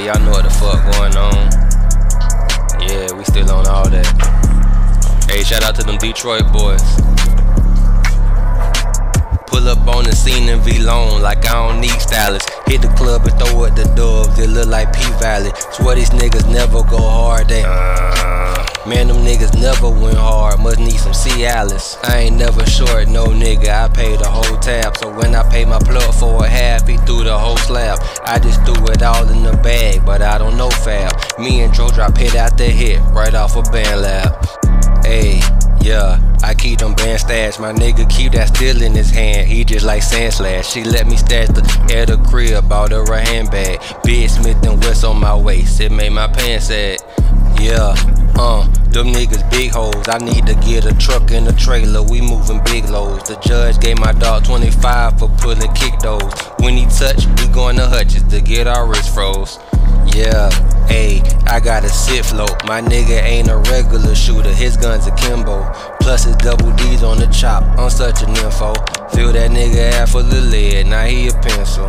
y'all know what the fuck going on. Yeah, we still on all that. Hey, shout out to them Detroit boys. Pull up on the scene and V-Lone like I don't need stylists. Hit the club and throw at the doves, it look like P-Valley. Swear these niggas never go hard, they man, them niggas never went hard, must need some Cialis. I ain't never short no nigga, I pay the whole tab. So when I pay my plug for a half, he threw the whole slab. I just threw it all in the bag, but I don't know fab. Me and Dro drop hit out the hit, right off a band lab. Ayy, yeah, I keep them band stash. My nigga keep that still in his hand, he just like Sand Slash. She let me stash the at the crib, bought her a handbag. Big Smith and West on my waist, it made my pants sag. Yeah, them niggas big hoes. I need to get a truck and a trailer, we moving big loads. The judge gave my dog 25 for pulling kick those. When he touch, we going to Hutchins to get our wrist froze. Yeah, ayy, I got a sit float. My nigga ain't a regular shooter, his gun's a Kimbo. Plus his double D's on the chop, I'm such an info. Fill that nigga half full of lead, now he a pencil.